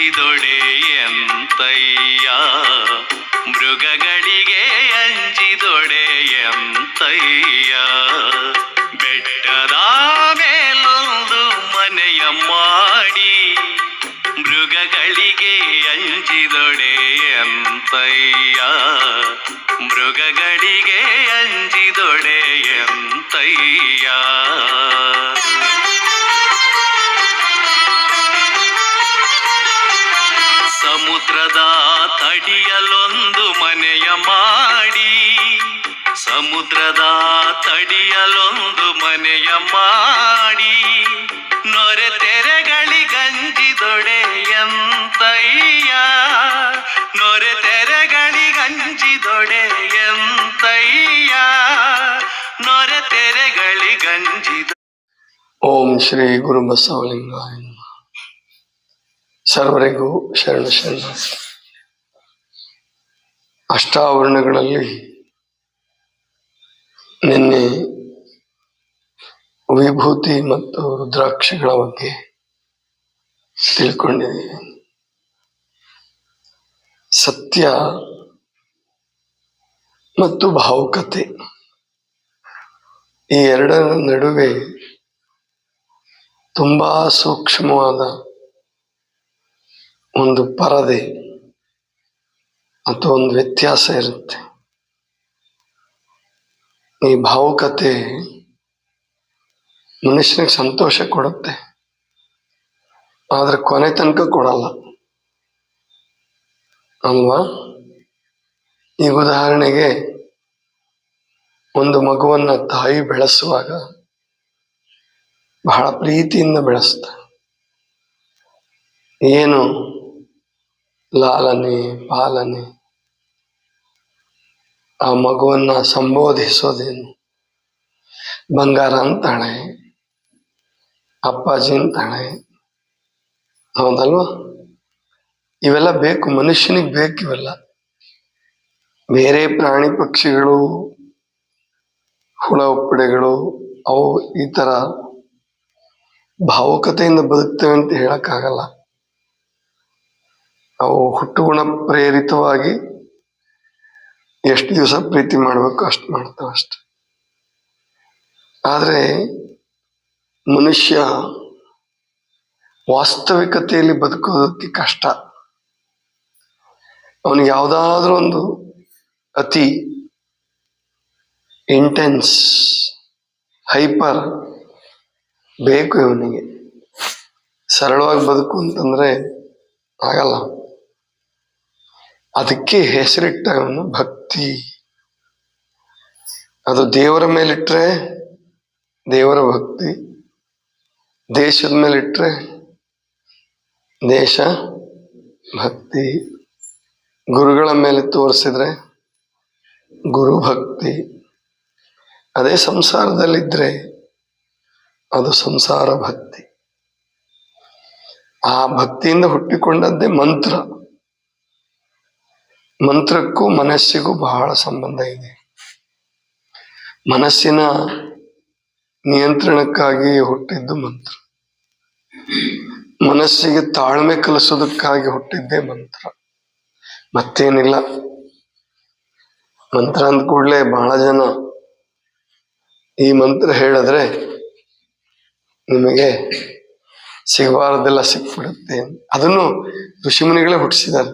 ಅಂಜಿದೊಡೆ ಎಂತಯ್ಯ, ಮೃಗಗಳಿಗೆ ಅಂಜಿದೊಡೆ ಎಂತಯ್ಯ. ಬೆಟ್ಟದ ಮೇಲೊಂದು ಮನೆಯ ಮಾಡಿ ಮೃಗಗಳಿಗೆ ಅಂಜಿದೊಡೆ ಎಂತಯ್ಯ, ಮೃಗಗಳಿಗೆ ಅಂಜಿದೊಡೆ ಎಂತಯ್ಯ. ಸಮುದ್ರದ ತಡಿಯಲೊಂದು ಮನೆಯ ಮಾಡಿ, ಸಮುದ್ರದ ತಡಿಯಲೊಂದು ಮನೆಯ ಮಾಡಿ ನೊರೆ ತೆರೆಗಳಿಗಂಜಿದೊಡೆ ಎಂತಯ್ಯ, ನೊರೆ ತೆರೆಗಳಿಗಂಜಿದೊಡೆ ಎಂತಯ್ಯ, ನೊರೆ ತೆರೆಗಳಿಗಂಜಿದ. ಓಂ ಶ್ರೀ ಗುರು ಬಸವಲಿಂಗಾಯ. ಸರ್ವರಿಗೂ ಶರಣ ಶರಣ. ಅಷ್ಟಾವರಣಗಳಲ್ಲಿ ನಿನ್ನೆ ವಿಭೂತಿ ಮತ್ತು ರುದ್ರಾಕ್ಷಿಗಳ ಬಗ್ಗೆ ತಿಳ್ಕೊಂಡಿದ್ದೀವಿ. ಸತ್ಯ ಮತ್ತು ಭಾವುಕತೆ, ಈ ಎರಡರ ನಡುವೆ ತುಂಬಾ ಸೂಕ್ಷ್ಮವಾದ ಒಂದು ಪರದೆ ಅಥವಾ ಒಂದು ವ್ಯತ್ಯಾಸ ಇರುತ್ತೆ. ಈ ಭಾವುಕತೆ ಮನುಷ್ಯನಿಗೆ ಸಂತೋಷ ಕೊಡುತ್ತೆ, ಆದ್ರೆ ಕೊನೆ ತನಕ ಕೊಡಲ್ಲ ಅಲ್ವಾ? ಈಗ ಉದಾಹರಣೆಗೆ ಒಂದು ಮಗುವನ್ನ ತಾಯಿ ಬೆಳೆಸುವಾಗ ಬಹಳ ಪ್ರೀತಿಯಿಂದ ಬೆಳೆಸ್ತಾರೆ. ಏನು ಲಾಲನೆ ಪಾಲನೆ, ಆ ಮಗುವನ್ನ ಸಂಬೋಧಿಸೋದೇನು, ಬಂಗಾರ ಅಂತಾಳೆ, ಅಪ್ಪಾಜಿ ಅಂತಾಳೆ, ಹೌದಲ್ವಾ? ಇವೆಲ್ಲ ಬೇಕು, ಮನುಷ್ಯನಿಗೆ ಬೇಕು ಇವೆಲ್ಲ. ಬೇರೆ ಪ್ರಾಣಿ ಪಕ್ಷಿಗಳು, ಹುಳ ಉಪ್ಪಡೆಗಳು, ಅವು ಈ ತರ ಭಾವುಕತೆಯಿಂದ ಬದುಕ್ತೇವೆ ಅಂತ ಹೇಳಕ್ಕಾಗಲ್ಲ. ಅವು ಹುಟ್ಟುಗುಣ ಪ್ರೇರಿತವಾಗಿ ಎಷ್ಟು ದಿವಸ ಪ್ರೀತಿ ಮಾಡ್ಬೇಕು ಅಷ್ಟು ಮಾಡ್ತಾವ ಅಷ್ಟೆ. ಆದ್ರೆ ಮನುಷ್ಯ ವಾಸ್ತವಿಕತೆಯಲ್ಲಿ ಬದುಕೋದಕ್ಕೆ ಕಷ್ಟ. ಅವನಿಗೆ ಯಾವುದಾದ್ರೂ ಒಂದು ಅತಿ ಇಂಟೆನ್ಸ್ ಹೈಪರ್ ಬೇಕು. ಇವನಿಗೆ ಸರಳವಾಗಿ ಬದುಕು ಅಂತಂದ್ರೆ ಆಗಲ್ಲ. ಅದಕ್ಕೆ ಹೆಸರಿಟ್ಟ ಇವನು ಭಕ್ತಿ. ಅದು ದೇವರ ಮೇಲಿಟ್ರೆ ದೇವರ ಭಕ್ತಿ, ದೇಶದ ಮೇಲಿಟ್ರೆ ದೇಶ ಭಕ್ತಿ, ಗುರುಗಳ ಮೇಲೆ ತೋರಿಸಿದ್ರೆ ಗುರು ಭಕ್ತಿ. ಅದೇ ಸಂಸಾರದಲ್ಲಿದ್ರೆ ಅದು ಸಂಸಾರ ಭಕ್ತಿ. ಆ ಭಕ್ತಿಯಿಂದ ಹುಟ್ಟಿಕೊಂಡದ್ದೇ ಮಂತ್ರ. ಮಂತ್ರಕ್ಕೂ ಮನಸ್ಸಿಗೂ ಬಹಳ ಸಂಬಂಧ ಇದೆ. ಮನಸ್ಸಿನ ನಿಯಂತ್ರಣಕ್ಕಾಗಿ ಹುಟ್ಟಿದ್ದು ಮಂತ್ರ, ಮನಸ್ಸಿಗೆ ತಾಳ್ಮೆ ಕಲಿಸೋದಕ್ಕಾಗಿ ಹುಟ್ಟಿದ್ದೇ ಮಂತ್ರ, ಮತ್ತೇನಿಲ್ಲ. ಮಂತ್ರ ಅಂದ ಕೂಡಲೇ ಬಹಳ ಜನ ಈ ಮಂತ್ರ ಹೇಳಿದ್ರೆ ನಿಮಗೆ ಸಿಗಬಾರದೆಲ್ಲ ಸಿಕ್ಬಿಡುತ್ತೆ. ಅದನ್ನು ಋಷಿಮುನಿಗಳೇ ಹುಟ್ಟಿಸಿದ್ದಾರೆ,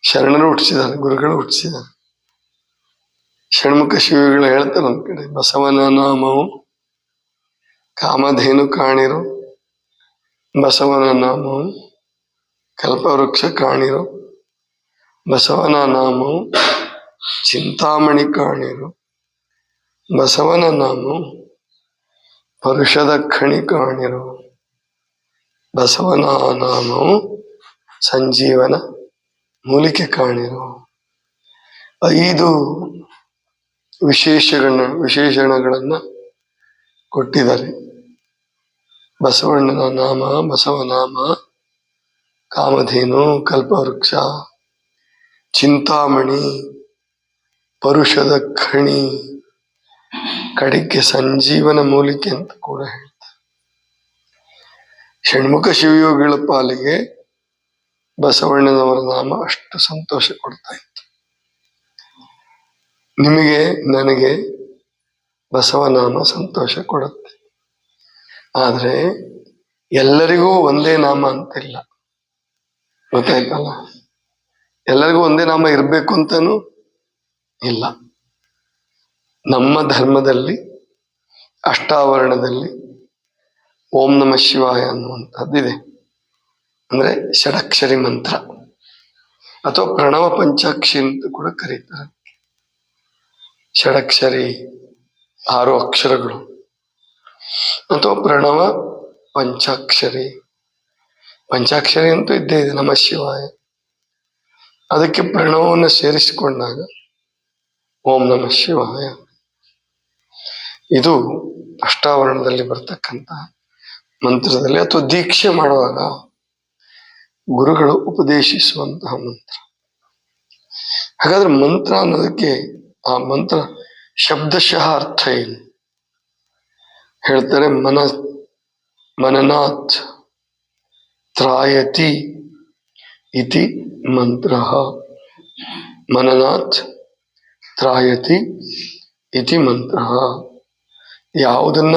ಶರಣರು ಹುಟ್ಟಿಸಿದ್ದಾರೆ, ಗುರುಗಳು ಹುಟ್ಟಿಸಿದ್ದಾರೆ. ಷಣ್ಮುಖ ಶಿವಿಗಳು ಹೇಳ್ತಾರೆ ಒಂದ್ ಕಡೆ, ಬಸವನ ನಾಮವು ಕಾಮಧೇನು ಕಾಣಿರು, ಬಸವನ ನಾಮವು ಕಲ್ಪವೃಕ್ಷ ಕಾಣಿರು, ಬಸವನ ನಾಮವು ಚಿಂತಾಮಣಿ ಕಾಣಿರು, ಬಸವನ ನಾಮವು ಪರುಷದ ಖಣಿ ಕಾಣಿರು, ಬಸವನ ನಾಮವು ಸಂಜೀವನ ಮೂಲಿಕೆ ಕಾಣಿರು. 5 ವಿಶೇಷಣಗಳನ್ನ ಕೊಟ್ಟಿದ್ದಾರೆ. ಬಸವಣ್ಣನ ನಾಮ, ಬಸವನಾಮ, ಕಾಮಧೇನು, ಕಲ್ಪವೃಕ್ಷ, ಚಿಂತಾಮಣಿ, ಪರುಷದ ಖಣಿ, ಕಡೆಗೆ ಸಂಜೀವನ ಮೂಲಿಕೆ ಅಂತ ಕೂಡ ಹೇಳ್ತಾರೆ. ಷಣ್ಮುಖ ಶಿವಯೋಗಿಗಳ ಪಾಲಿಗೆ ಬಸವಣ್ಣನವರ ನಾಮ ಅಷ್ಟು ಸಂತೋಷ ಕೊಡ್ತಾ ಇತ್ತು. ನಿಮಗೆ ನನಗೆ ಬಸವನಾಮ ಸಂತೋಷ ಕೊಡುತ್ತೆ. ಆದರೆ ಎಲ್ಲರಿಗೂ ಒಂದೇ ನಾಮ ಅಂತಿಲ್ಲ, ಗೊತ್ತಾಯ್ತಲ್ಲ? ಎಲ್ಲರಿಗೂ ಒಂದೇ ನಾಮ ಇರಬೇಕು ಅಂತನೂ ಇಲ್ಲ. ನಮ್ಮ ಧರ್ಮದಲ್ಲಿ ಅಷ್ಟಾವರಣದಲ್ಲಿ ಓಂ ನಮಃ ಶಿವಾಯ ಅನ್ನುವಂಥದ್ದಿದೆ. ಅಂದ್ರೆ ಷಡಕ್ಷರಿ ಮಂತ್ರ ಅಥವಾ ಪ್ರಣವ ಪಂಚಾಕ್ಷಿ ಅಂತ ಕೂಡ ಕರೀತಾರೆ. ಷಡಕ್ಷರಿ 6 ಅಕ್ಷರಗಳು ಅಥವಾ ಪ್ರಣವ ಪಂಚಾಕ್ಷರಿ. ಪಂಚಾಕ್ಷರಿ ಅಂತೂ ಇದ್ದೇ ಇದೆ ನಮಃ ಶಿವಾಯ. ಅದಕ್ಕೆ ಪ್ರಣವವನ್ನು ಸೇರಿಸಿಕೊಂಡಾಗ ಓಂ ನಮಃ ಶಿವಾಯ. ಇದು ಅಷ್ಟಾವರಣದಲ್ಲಿ ಬರ್ತಕ್ಕಂಥ ಮಂತ್ರದಲ್ಲಿ ಅಥವಾ ದೀಕ್ಷೆ ಮಾಡುವಾಗ ಗುರುಗಳು ಉಪದೇಶಿಸುವಂತಹ ಮಂತ್ರ. ಹಾಗಾದ್ರೆ ಮಂತ್ರ ಅನ್ನೋದಕ್ಕೆ ಆ ಮಂತ್ರ ಶಬ್ದಶಃ ಅರ್ಥ ಏನು ಹೇಳ್ತಾರೆ? ಮನನಾಥ್ ತ್ರಾಯತಿ ಇತಿ ಮಂತ್ರ. ಮನನಾಥ್ ತ್ರಾಯತಿ ಇತಿ ಮಂತ್ರ. ಯಾವುದನ್ನ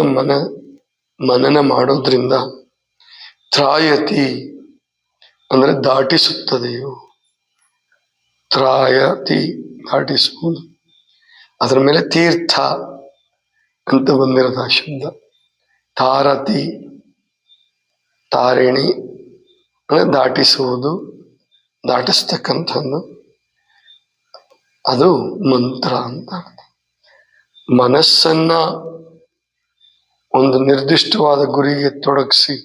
ಮನನ ಮಾಡೋದ್ರಿಂದ ತ್ರಾಯತಿ ಅಂದ್ರೆ ದಾಟಿಸುತ್ತದೆಯೋ, ತ್ರಾಯತಿ ದಾಟಿಸುವುದು. ಅದರ ಮೇಲೆ ತೀರ್ಥ ಅಂತ ಬಂದಿರೋದು ಆ ಶಬ್ದ. ತಾರತಿ ತಾರಿಣಿ ಅಂದ್ರೆ ದಾಟಿಸುವುದು, ದಾಟಿಸ್ತಕ್ಕಂಥದ್ದು. ಅದು ಮಂತ್ರ ಅಂತ. ಮನಸ್ಸನ್ನ ಒಂದು ನಿರ್ದಿಷ್ಟವಾದ ಗುರಿಗೆ ತೊಡಗಿಸಿ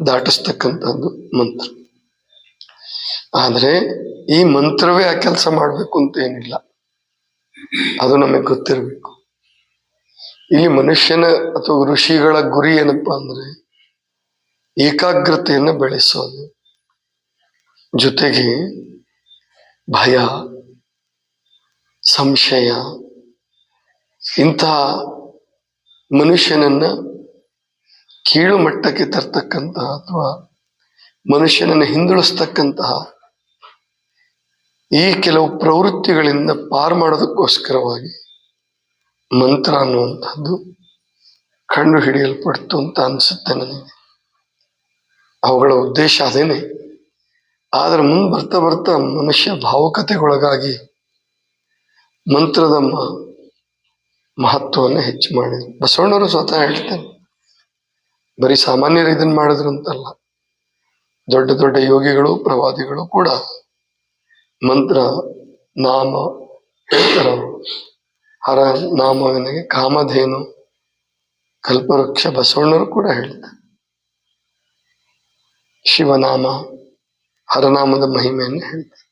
ದಾಟಿಸ್ತಕ್ಕಂಥದ್ದು ಮಂತ್ರ. ಆದರೆ ಈ ಮಂತ್ರವೇ ಆ ಕೆಲಸ ಮಾಡಬೇಕು ಅಂತ ಏನಿಲ್ಲ, ಅದು ನಮಗೆ ಗೊತ್ತಿರಬೇಕು. ಇಲ್ಲಿ ಮನುಷ್ಯನ ಅಥವಾ ಋಷಿಗಳ ಗುರಿ ಏನಪ್ಪಾ ಅಂದ್ರೆ ಏಕಾಗ್ರತೆಯನ್ನು ಬೆಳೆಸೋದು, ಜೊತೆಗೆ ಭಯ, ಸಂಶಯ ಇಂತಹ ಮನುಷ್ಯನನ್ನ ಕೀಳು ಮಟ್ಟಕ್ಕೆ ತರ್ತಕ್ಕಂತಹ ಅಥವಾ ಮನುಷ್ಯನನ್ನು ಹಿಂದುಳಿಸ್ತಕ್ಕಂತಹ ಈ ಕೆಲವು ಪ್ರವೃತ್ತಿಗಳಿಂದ ಪಾರು ಮಾಡೋದಕ್ಕೋಸ್ಕರವಾಗಿ ಮಂತ್ರ ಅನ್ನುವಂಥದ್ದು ಕಂಡು ಹಿಡಿಯಲ್ಪಡ್ತು ಅಂತ ಅನ್ಸುತ್ತೆ ನನಗೆ. ಅವುಗಳ ಉದ್ದೇಶ ಅದೇನೆ. ಆದ್ರೆ ಮುಂದೆ ಬರ್ತಾ ಬರ್ತಾ ಮನುಷ್ಯ ಭಾವುಕತೆಗೊಳಗಾಗಿ ಮಂತ್ರದ ಮಹತ್ವವನ್ನು ಹೆಚ್ಚು ಮಾಡಿದ್ರು. ಬಸವಣ್ಣವರು ಸ್ವತಃ ಹೇಳ್ತಾರೆ, ಬರೀ ಸಾಮಾನ್ಯರು ಇದನ್ನ ಮಾಡಿದ್ರು ಅಂತಲ್ಲ, ದೊಡ್ಡ ದೊಡ್ಡ ಯೋಗಿಗಳು ಪ್ರವಾದಿಗಳು ಕೂಡ ಮಂತ್ರ ನಾಮ ಹೇಳ್ತಾರೆ. ಹರ ನಾಮವನಿಗೆ ಕಾಮಧೇನು ಕಲ್ಪವೃಕ್ಷ. ಬಸವಣ್ಣವರು ಕೂಡ ಹೇಳ್ತಾರೆ ಶಿವನಾಮ ಹರನಾಮದ ಮಹಿಮೆಯನ್ನು ಹೇಳ್ತಾರೆ.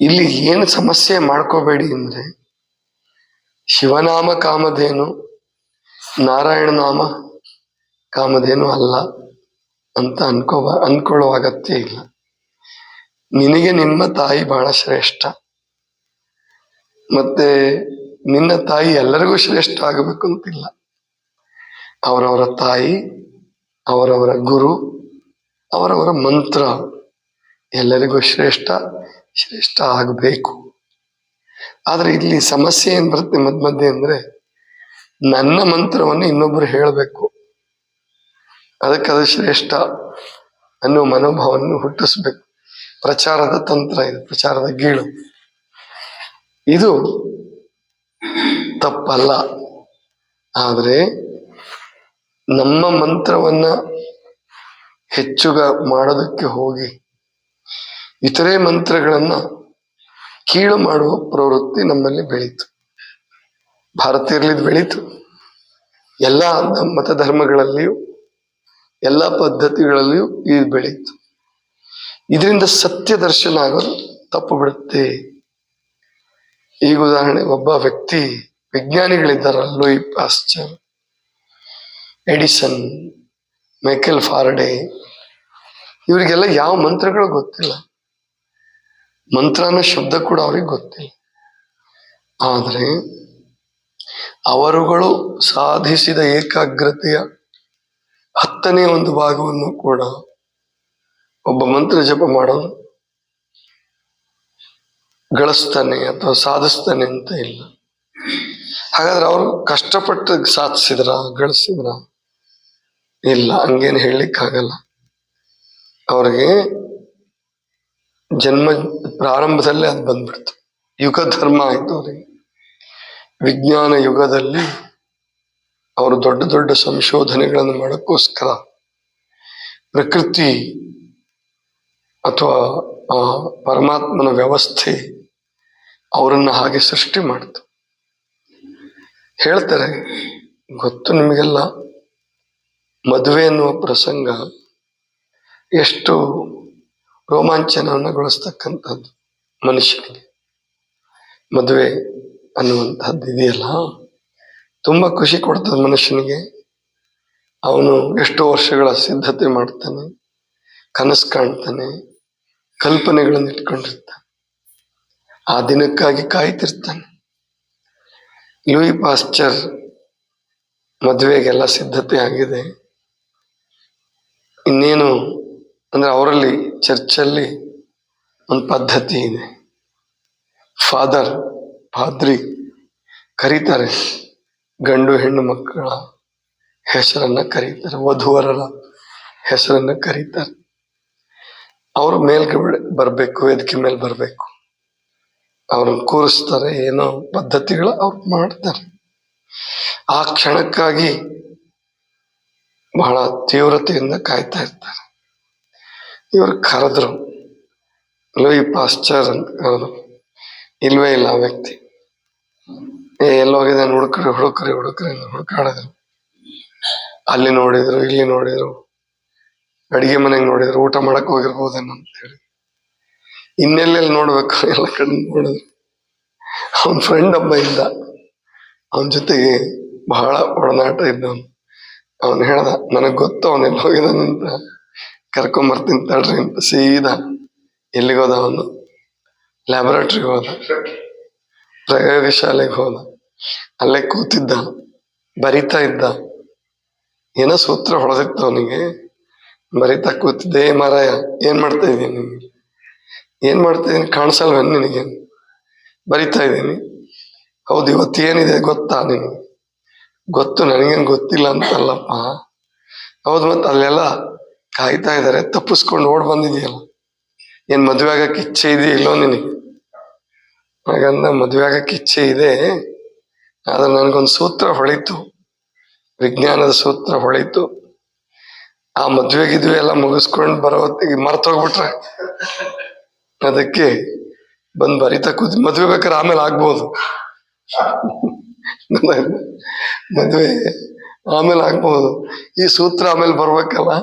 ಇಲ್ಲಿ ಏನು ಸಮಸ್ಯೆ ಮಾಡ್ಕೋಬೇಡಿ ಅಂದ್ರೆ ಶಿವನಾಮ ಕಾಮಧೇನು, ನಾರಾಯಣ ನಾಮ ಕಾಮಧೇನು ಅಲ್ಲ ಅಂತ ಅನ್ಕೊಳ್ಳುವ ಅಗತ್ಯ ಇಲ್ಲ. ನಿನಗೆ ನಿಮ್ಮ ತಾಯಿ ಬಹಳ ಶ್ರೇಷ್ಠ, ಮತ್ತೆ ನಿನ್ನ ತಾಯಿ ಎಲ್ಲರಿಗೂ ಶ್ರೇಷ್ಠ ಆಗಬೇಕು ಅಂತಿಲ್ಲ. ಅವರವರ ತಾಯಿ, ಅವರವರ ಗುರು, ಅವರವರ ಮಂತ್ರ ಎಲ್ಲರಿಗೂ ಶ್ರೇಷ್ಠ ಆಗಬೇಕು. ಆದ್ರೆ ಇಲ್ಲಿ ಸಮಸ್ಯೆ ಏನ್ ಬರುತ್ತೆ ಮಧ್ಯೆ ಅಂದ್ರೆ ನನ್ನ ಮಂತ್ರವನ್ನು ಇನ್ನೊಬ್ರು ಹೇಳಬೇಕು, ಅದಕ್ಕೆ ಅದು ಶ್ರೇಷ್ಠ ಅನ್ನೋ ಮನೋಭಾವವನ್ನು ಹುಟ್ಟಿಸ್ಬೇಕು. ಪ್ರಚಾರದ ತಂತ್ರ ಇದು, ಪ್ರಚಾರದ ಗೀಳು. ಇದು ತಪ್ಪಲ್ಲ. ಆದ್ರೆ ನಮ್ಮ ಮಂತ್ರವನ್ನ ಹೆಚ್ಚುಗ ಮಾಡೋದಕ್ಕೆ ಹೋಗಿ ಇತರೆ ಮಂತ್ರಗಳನ್ನ ಕೀಳು ಮಾಡುವ ಪ್ರವೃತ್ತಿ ನಮ್ಮಲ್ಲಿ ಬೆಳೀತು. ಭಾರತೀಯರಲ್ಲಿ ಬೆಳೀತು. ಎಲ್ಲ ಮತ ಧರ್ಮಗಳಲ್ಲಿಯೂ ಎಲ್ಲ ಪದ್ಧತಿಗಳಲ್ಲಿಯೂ ಇದು ಬೆಳೀತು. ಇದರಿಂದ ಸತ್ಯ ದರ್ಶನ ಆಗೋದು ತಪ್ಪು ಬಿಡುತ್ತೆ. ಈಗ ಉದಾಹರಣೆ, ಒಬ್ಬ ವ್ಯಕ್ತಿ, ವಿಜ್ಞಾನಿಗಳಿದ್ದಾರಲ್ಲ, ಲೂಯಿ ಪಾಶ್ಚರ್, ಎಡಿಸನ್, ಮೈಕೆಲ್ ಫಾರಡೆ, ಇವರಿಗೆಲ್ಲ ಯಾವ ಮಂತ್ರಗಳು ಗೊತ್ತಿಲ್ಲ. ಮಂತ್ರ ಅನ್ನೋ ಶಬ್ದ ಕೂಡ ಅವ್ರಿಗೆ ಗೊತ್ತಿಲ್ಲ. ಆದರೆ ಅವರುಗಳು ಸಾಧಿಸಿದ ಏಕಾಗ್ರತೆಯ 10ನೇ ಒಂದು ಭಾಗವನ್ನು ಕೂಡ ಒಬ್ಬ ಮಂತ್ರ ಜಪ ಮಾಡೋನು ಗಳಿಸ್ತಾನೆ ಅಥವಾ ಸಾಧಿಸ್ತಾನೆ ಅಂತ ಇಲ್ಲ. ಹಾಗಾದ್ರೆ ಅವರು ಕಷ್ಟಪಟ್ಟು ಸಾಧಿಸಿದ್ರ, ಗಳಿಸಿದ್ರ? ಇಲ್ಲ, ಹಂಗೇನು ಹೇಳಲಿಕ್ಕಾಗಲ್ಲ. ಅವ್ರಿಗೆ ಜನ್ಮ ಪ್ರಾರಂಭದಲ್ಲೇ ಅದು ಬಂದ್ಬಿಡ್ತು. ಯುಗ ಧರ್ಮ ಆಯ್ತು ಅವರಿಗೆ. ವಿಜ್ಞಾನ ಯುಗದಲ್ಲಿ ಅವರು ದೊಡ್ಡ ದೊಡ್ಡ ಸಂಶೋಧನೆಗಳನ್ನು ಮಾಡೋಕ್ಕೋಸ್ಕರ ಪ್ರಕೃತಿ ಅಥವಾ ಆ ಪರಮಾತ್ಮನ ವ್ಯವಸ್ಥೆ ಅವರನ್ನ ಹಾಗೆ ಸೃಷ್ಟಿ ಮಾಡ್ತು. ಹೇಳ್ತಾರೆ, ಗೊತ್ತು ನಿಮಗೆಲ್ಲ, ಮದುವೆ ಎನ್ನುವ ಪ್ರಸಂಗ ಎಷ್ಟು ರೋಮಾಂಚನಗೊಳಿಸ್ತಕ್ಕಂಥದ್ದು ಮನುಷ್ಯನಿಗೆ. ಮದುವೆ ಅನ್ನುವಂಥದ್ದು ಇದೆಯಲ್ಲ, ತುಂಬಾ ಖುಷಿ ಕೊಡ್ತದೆ ಮನುಷ್ಯನಿಗೆ. ಅವನು ಎಷ್ಟೋ ವರ್ಷಗಳ ಸಿದ್ಧತೆ ಮಾಡ್ತಾನೆ, ಕನಸು ಕಾಣ್ತಾನೆ, ಕಲ್ಪನೆಗಳನ್ನು ಇಟ್ಕೊಂಡಿರ್ತಾನೆ, ಆ ದಿನಕ್ಕಾಗಿ ಕಾಯ್ತಿರ್ತಾನೆ. ಲೂಯಿ ಪಾಶ್ಚರ್ ಮದುವೆಗೆಲ್ಲ ಸಿದ್ಧತೆ ಆಗಿದೆ. ಇನ್ನೇನು ಅಂದ್ರೆ ಅವರಲ್ಲಿ ಚರ್ಚಲ್ಲಿ ಒಂದು ಪದ್ಧತಿ ಇದೆ. ಪಾದ್ರಿ ಕರೀತಾರೆ, ಗಂಡು ಹೆಣ್ಣು ಮಕ್ಕಳ ಹೆಸರನ್ನ ಕರೀತಾರೆ, ವಧುವರರ ಹೆಸರನ್ನ ಕರೀತಾರೆ. ಅವರು ಮೇಲ್ಗಡೆ ಬರಬೇಕು, ವೇದಿಕೆ ಮೇಲೆ ಬರಬೇಕು, ಅವ್ರನ್ನ ಕೂರಿಸ್ತಾರೆ, ಏನೋ ಪದ್ಧತಿಗಳು ಅವ್ರು ಮಾಡ್ತಾರೆ. ಆ ಕ್ಷಣಕ್ಕಾಗಿ ಬಹಳ ತೀವ್ರತೆಯಿಂದ ಕಾಯ್ತಾ ಇರ್ತಾರೆ. ಇವರು ಕರೆದ್ರು, ಲೂಯಿ ಪಾಶ್ಚರ್ ಅಂತ ಕರೆದ್ರು. ಇಲ್ವೇ ಇಲ್ಲ ಆ ವ್ಯಕ್ತಿ. ಎಲ್ಲೋಗಿದ್ದಾನೆ, ಹುಡುಕಾಡಿದ್ರು. ಅಲ್ಲಿ ನೋಡಿದ್ರು, ಇಲ್ಲಿ ನೋಡಿದ್ರು, ಅಡಿಗೆ ಮನೆಗೆ ನೋಡಿದ್ರು, ಊಟ ಮಾಡಕ್ ಹೋಗಿರ್ಬೋದೇನೋ ಅಂತ ಹೇಳಿ. ಇನ್ನೆಲ್ಲೆಲ್ಲಿ ನೋಡ್ಬೇಕು, ಎಲ್ಲ ಕಡೆ ನೋಡಿದ್ರು. ಅವನ ಫ್ರೆಂಡ್ ಒಬ್ಬ ಇದ್ದ, ಅವನ ಜೊತೆಗೆ ಬಹಳ ಒಡನಾಟ ಇದ್ದವನು. ಅವನು ಹೇಳ್ದ, ನನಗ್ ಗೊತ್ತು ಅವನೆಲ್ಲ ಹೋಗಿದಾನಂತ, ಕರ್ಕೊಂಬರ್ತೀನಿ ತಡ್ರಿ ಅಂತ. ಸೀದಾ ಎಲ್ಲಿಗೋದ ಅವನು? ಲ್ಯಾಬೊರೇಟರಿಗೆ ಹೋದ, ಪ್ರಯೋಗಶಾಲೆಗೆ ಹೋದ. ಅಲ್ಲೇ ಕೂತಿದ್ದ, ಬರಿತಾ ಇದ್ದ. ಏನೋ ಸೂತ್ರ ಹೊಡೆದಿತ್ತು ಅವನಿಗೆ, ಬರಿತಾ ಕೂತಿದ್ದೆ. ಮಾರಾಯ, ಏನ್ ಮಾಡ್ತಾ ಇದ್ದೀನಿ ನಿನ್ಗೆ? ಏನ್ ಮಾಡ್ತಾ ಇದೀನಿ ಕಾಣಿಸಲ್ವ ನಿನಗೆ? ಬರಿತಾ ಇದ್ದೀನಿ. ಹೌದು, ಇವತ್ತು ಏನಿದೆ ಗೊತ್ತಾ ನಿನಗೆ? ಗೊತ್ತು, ನನಗೇನು ಗೊತ್ತಿಲ್ಲ ಅಂತಲ್ಲಪ್ಪ. ಹೌದು, ಮತ್ತೆ ಅಲ್ಲೆಲ್ಲ ಕಾಯ್ತಾ ಇದ್ದಾರೆ, ತಪ್ಪಿಸ್ಕೊಂಡು ಓಡ್ ಬಂದಿದೆಯಲ್ಲ, ಏನ್ ಮದುವೆ ಆಗಕ್ಕೆ ಇಚ್ಛೆ ಇದೆಯಿಲ್ಲೋ ನಿನಗೆ? ಹಾಗಂದ, ಮದುವೆ ಆಗಕ್ಕೆ ಇಚ್ಛೆ ಇದೆ, ಆದ್ರೆ ನನಗೊಂದು ಸೂತ್ರ ಹೊಳಿತು, ವಿಜ್ಞಾನದ ಸೂತ್ರ ಹೊಳಿತು. ಆ ಮದ್ವೆಗಿದ್ವಿ ಎಲ್ಲ ಮುಗಿಸ್ಕೊಂಡು ಬರೋ ಹೊತ್ತಿಗೆ ಮರ್ತೋಗ್ಬಿಟ್ರೆ, ಅದಕ್ಕೆ ಬಂದ್ ಬರಿತಾ ಕೂತಿ. ಮದ್ವೆ ಬೇಕಾದ್ರೆ ಆಮೇಲೆ ಆಗ್ಬೋದು, ಮದ್ವೆ ಆಮೇಲೆ ಆಗ್ಬಹುದು, ಈ ಸೂತ್ರ ಆಮೇಲೆ ಬರ್ಬೇಕಲ್ಲ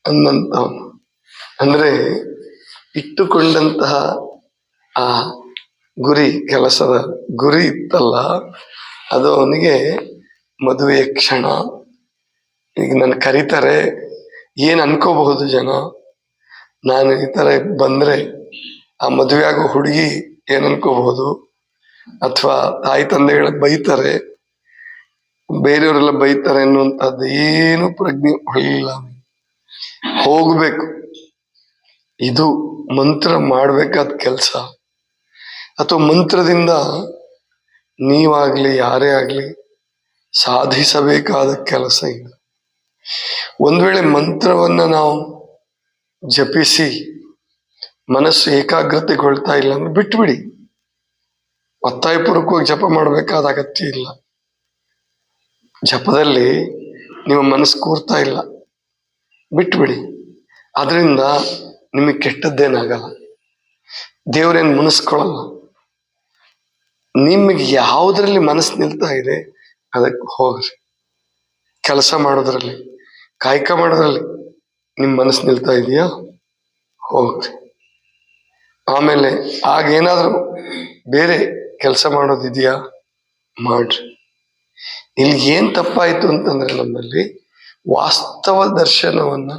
ಅನ್ನಂತವನು. ಅಂದ್ರೆ ಇಟ್ಟುಕೊಂಡಂತಹ ಆ ಗುರಿ, ಕೆಲಸದ ಗುರಿ ಇತ್ತಲ್ಲ, ಅದು ಅವನಿಗೆ ಮದುವೆಯ ಕ್ಷಣ. ಈಗ ನನ್ ಕರೀತಾರೆ, ಏನ್ ಅನ್ಕೋಬಹುದು ಜನ, ನಾನು ಈ ತರ ಬಂದ್ರೆ ಆ ಮದುವೆ ಆಗೋ ಹುಡುಗಿ ಏನ್ ಅನ್ಕೋಬಹುದು, ಅಥವಾ ತಾಯಿ ತಂದೆಗಳ ಬೈತಾರೆ, ಬೇರೆಯವರೆಲ್ಲ ಬೈತಾರೆ ಅನ್ನುವಂಥದ್ದು ಏನು ಪ್ರಜ್ಞೆ ಹೊಳ್ಳಿಲ್ಲ. ಹೋಗ್ಬೇಕು, ಇದು ಮಂತ್ರ ಮಾಡ್ಬೇಕಾದ ಕೆಲಸ. ಅಥವಾ ಮಂತ್ರದಿಂದ ನೀವಾಗ್ಲಿ ಯಾರೇ ಆಗ್ಲಿ ಸಾಧಿಸಬೇಕಾದ ಕೆಲಸ ಇದು. ಒಂದ್ ವೇಳೆ ಮಂತ್ರವನ್ನ ನಾವು ಜಪಿಸಿ ಮನಸ್ಸು ಏಕಾಗ್ರತೆಗೊಳ್ತಾ ಇಲ್ಲ ಅಂದ್ರೆ ಬಿಟ್ಬಿಡಿ. ಒತ್ತಾಯಪೂರ್ವಕವಾಗಿ ಜಪ ಮಾಡಬೇಕಾದ ಅಗತ್ಯ ಇಲ್ಲ. ಜಪದಲ್ಲಿ ನಿಮ್ಮ ಮನಸ್ಸು ಕೂರ್ತಾ ಇಲ್ಲ, ಬಿಟ್ಬಿಡಿ. ಅದರಿಂದ ನಿಮಗೆ ಕೆಟ್ಟದ್ದೇನಾಗಲ್ಲ, ದೇವರೇನು ಮುನಿಸ್ಕೊಳ್ಳಲ್ಲ. ನಿಮಗೆ ಯಾವುದ್ರಲ್ಲಿ ಮನಸ್ಸು ನಿಲ್ತಾ ಇದೆ ಅದಕ್ಕೆ ಹೋಗ್ರಿ. ಕೆಲಸ ಮಾಡೋದ್ರಲ್ಲಿ, ಕಾಯಕ ಮಾಡೋದ್ರಲ್ಲಿ ನಿಮ್ಮ ಮನಸ್ಸು ನಿಲ್ತಾ ಇದೆಯಾ, ಹೋಗ್ರಿ. ಆಮೇಲೆ ಆಗೇನಾದ್ರೂ ಬೇರೆ ಕೆಲಸ ಮಾಡೋದಿದೆಯಾ, ಮಾಡ್ರಿ. ಇಲ್ಲಿ ಏನ್ ತಪ್ಪಾಯ್ತು ಅಂತಂದ್ರೆ, ನಮ್ಮಲ್ಲಿ ವಾಸ್ತವ ದರ್ಶನವನ್ನ,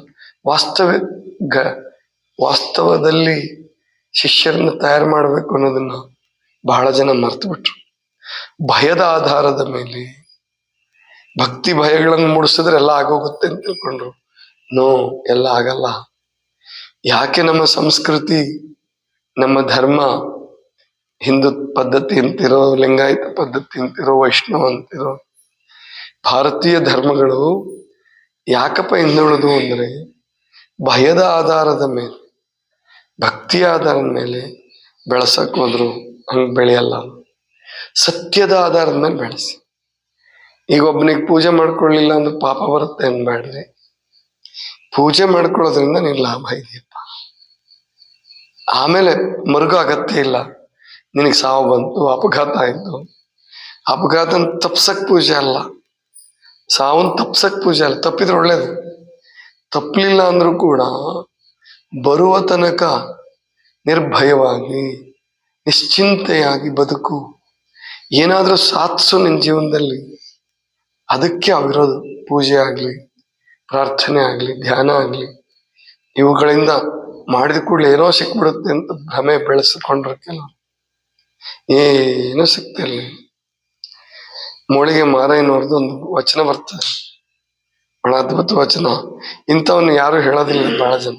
ವಾಸ್ತವದಲ್ಲಿ ಶಿಷ್ಯರನ್ನ ತಯಾರು ಮಾಡಬೇಕು ಅನ್ನೋದನ್ನ ಬಹಳ ಜನ ಮರ್ತು ಬಿಟ್ರು. ಭಯದ ಆಧಾರದ ಮೇಲೆ ಭಕ್ತಿ ಭಯಗಳನ್ನು ಮೂಡಿಸಿದ್ರೆ ಎಲ್ಲ ಆಗೋಗುತ್ತೆ ಅಂತ ತಿಳ್ಕೊಂಡ್ರು. ನೋ, ಎಲ್ಲ ಆಗಲ್ಲ. ಯಾಕೆ ನಮ್ಮ ಸಂಸ್ಕೃತಿ, ನಮ್ಮ ಧರ್ಮ ಹಿಂದೂ ಪದ್ಧತಿ ಅಂತಿರೋ, ಲಿಂಗಾಯತ ಪದ್ಧತಿ ಅಂತಿರೋ, ವೈಷ್ಣವ ಅಂತಿರೋ, ಭಾರತೀಯ ಧರ್ಮಗಳು ಯಾಕಪ್ಪ ಹಿಂದುಳಿದು ಅಂದರೆ ಭಯದ ಆಧಾರದ ಮೇಲೆ, ಭಕ್ತಿಯ ಆಧಾರದ ಮೇಲೆ ಬೆಳೆಸಕ್ ಹೋದ್ರು ಹಂಗೆ ಬೆಳೆಯಲ್ಲ. ಸತ್ಯದ ಆಧಾರದ ಮೇಲೆ ಬೆಳೆಸಿ. ಈಗ ಒಬ್ಬನಿಗೆ ಪೂಜೆ ಮಾಡ್ಕೊಳ್ಳಿಲ್ಲ ಅಂದ್ರೆ ಪಾಪ ಬರುತ್ತೆ ಅನ್ಬೇಡ್ರಿ. ಪೂಜೆ ಮಾಡ್ಕೊಳ್ಳೋದ್ರಿಂದ ನಿನ್ ಲಾಭ ಇದೆಯಪ್ಪ. ಆಮೇಲೆ ಮರುಗು ಅಗತ್ಯ ಇಲ್ಲ. ನಿನಗೆ ಸಾವು ಬಂತು, ಅಪಘಾತ ಆಯ್ತು, ಅಪಘಾತನ ತಪ್ಸಕ್ ಪೂಜೆ ಅಲ್ಲ, ಸಾವನ್ ತಪ್ಸಕ್ ಪೂಜೆ ಅಲ್ಲ. ತಪ್ಪಿದ್ರೆ ಒಳ್ಳೇದು, ತಪ್ಪಲಿಲ್ಲ ಅಂದ್ರೂ ಕೂಡ ಬರುವ ತನಕ ನಿರ್ಭಯವಾಗಿ ನಿಶ್ಚಿಂತೆಯಾಗಿ ಬದುಕು. ಏನಾದ್ರೂ ಸಾಧಿಸು ನಿನ್ನ ಜೀವನದಲ್ಲಿ. ಅದಕ್ಕೆ ಅವಿರೋದು ಪೂಜೆ ಆಗ್ಲಿ, ಪ್ರಾರ್ಥನೆ ಆಗ್ಲಿ, ಧ್ಯಾನ ಆಗ್ಲಿ, ಇವುಗಳಿಂದ ಮಾಡಿದ ಕೂಡಲೇ ಏನೋ ಸಿಕ್ಬಿಡುತ್ತೆ ಅಂತ ಭ್ರಮೆ ಬೆಳೆಸಿಕೊಂಡಿರ್ತಿಲ್ಲ. ಏನೂ ಸಿಗ್ತಿಲ್ಲ. ಮೊಳಿಗೆ ಮಾರಯ್ಯನವ್ರದ್ದು ಒಂದು ವಚನ ಬರ್ತದೆ, ಬಹಳ ಅದ್ಭುತ ವಚನ. ಇಂಥವನ್ನು ಯಾರು ಹೇಳೋದಿಲ್ಲ ಬಹಳ ಜನ.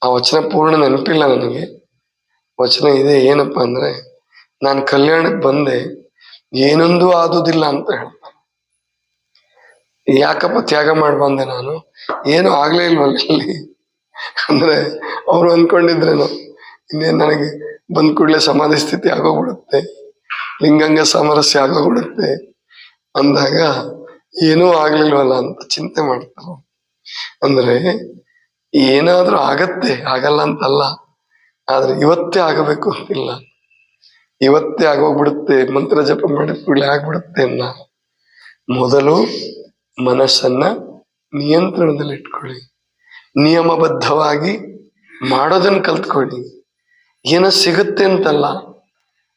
ಆ ವಚನ ಪೂರ್ಣ ನೆನಪಿಲ್ಲ ನನಗೆ. ವಚನ ಇದೆ, ಏನಪ್ಪಾ ಅಂದ್ರೆ, ನಾನು ಕಲ್ಯಾಣಕ್ಕೆ ಬಂದೆ, ಏನೊಂದು ಆದುದಿಲ್ಲ ಅಂತ ಹೇಳ್ತಾನೆ. ಯಾಕಪ್ಪ ತ್ಯಾಗ ಮಾಡಿ ಬಂದೆ ನಾನು, ಏನು ಆಗ್ಲೇ ಇಲ್ವಲ್ಲ ಇಲ್ಲಿ ಅಂದ್ರೆ ಅವ್ರು ಅನ್ಕೊಂಡಿದ್ರೇನು, ಇನ್ನೇನು ನನಗೆ ಬಂದ್ ಕೂಡಲೇ ಸಮಾಧಿ ಸ್ಥಿತಿ ಆಗೋಗ್ಬಿಡುತ್ತೆ, ಲಿಂಗಾಂಗ ಸಾಮರಸ್ಯ ಆಗೋಗ್ಬಿಡುತ್ತೆ ಅಂದಾಗ ಏನೂ ಆಗ್ಲಿಲ್ವಲ್ಲ ಅಂತ ಚಿಂತೆ ಮಾಡ್ತಾರೆ. ಅಂದ್ರೆ ಏನಾದ್ರೂ ಆಗತ್ತೆ, ಆಗಲ್ಲ ಅಂತಲ್ಲ, ಆದ್ರೆ ಇವತ್ತೇ ಆಗಬೇಕು ಅಂತಿಲ್ಲ. ಇವತ್ತೇ ಆಗೋಗ್ಬಿಡುತ್ತೆ, ಮಂತ್ರ ಜಪ ಮಾಡಿದ ಕೂಡಲೇ ಆಗ್ಬಿಡುತ್ತೆ ಅನ್ನ. ಮೊದಲು ಮನಸ್ಸನ್ನ ನಿಯಂತ್ರಣದಲ್ಲಿ ಇಟ್ಕೊಳ್ಳಿ, ನಿಯಮಬದ್ಧವಾಗಿ ಮಾಡೋದನ್ನ ಕಲ್ತ್ಕೊಳ್ಳಿ. ಏನೋ ಸಿಗುತ್ತೆ ಅಂತಲ್ಲ,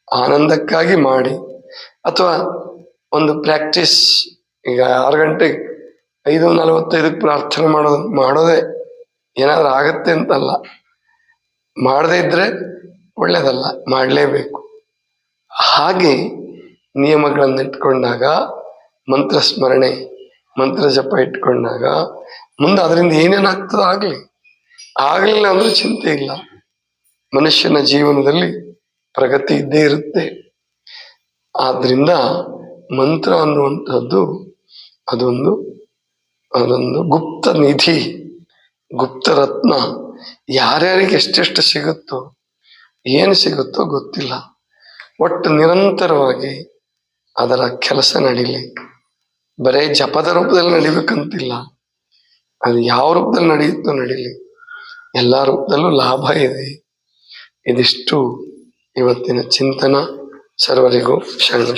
ಆನಂದಕ್ಕಾಗಿ ಮಾಡಿ. ಅಥವಾ ಒಂದು ಪ್ರಾಕ್ಟೀಸ್, ಈಗ 6 ಗಂಟೆಗೆ 5:45 ಪ್ರಾರ್ಥನೆ ಮಾಡೋದೇ ಏನಾದ್ರೂ ಆಗತ್ತೆ ಅಂತಲ್ಲ. ಮಾಡದೇ ಇದ್ರೆ ಒಳ್ಳೇದಲ್ಲ, ಮಾಡಲೇಬೇಕು. ಹಾಗೆ ನಿಯಮಗಳನ್ನು ಇಟ್ಕೊಂಡಾಗ, ಮಂತ್ರ ಸ್ಮರಣೆ, ಮಂತ್ರ ಜಪ ಇಟ್ಕೊಂಡಾಗ ಮುಂದೆ ಅದರಿಂದ ಏನೇನಾಗ್ತದೋ ಆಗ್ಲಿಲ್ಲ ಅಂದ್ರೆ ಚಿಂತೆ ಇಲ್ಲ. ಮನುಷ್ಯನ ಜೀವನದಲ್ಲಿ ಪ್ರಗತಿ ಇದ್ದೇ ಇರುತ್ತೆ. ಆದ್ರಿಂದ ಮಂತ್ರ ಅನ್ನುವಂಥದ್ದು ಅದೊಂದು ಗುಪ್ತ ನಿಧಿ, ಗುಪ್ತ ರತ್ನ. ಯಾರ್ಯಾರಿಗೆ ಎಷ್ಟೆಷ್ಟು ಸಿಗುತ್ತೋ, ಏನು ಸಿಗುತ್ತೋ ಗೊತ್ತಿಲ್ಲ. ಒಟ್ಟು ನಿರಂತರವಾಗಿ ಅದರ ಕೆಲಸ ನಡೀಲಿ. ಬರೇ ಜಪದ ರೂಪದಲ್ಲಿ ನಡಿಬೇಕಂತಿಲ್ಲ, ಅದು ಯಾವ ರೂಪದಲ್ಲಿ ನಡೆಯುತ್ತೋ ನಡೀಲಿ. ಎಲ್ಲಾ ರೂಪದಲ್ಲೂ ಲಾಭ ಇದೆ. ಇದಿಷ್ಟು ಇವತ್ತಿನ ಚಿಂತನ. ಸರ್ವರಿಗೂ ಶರಣು.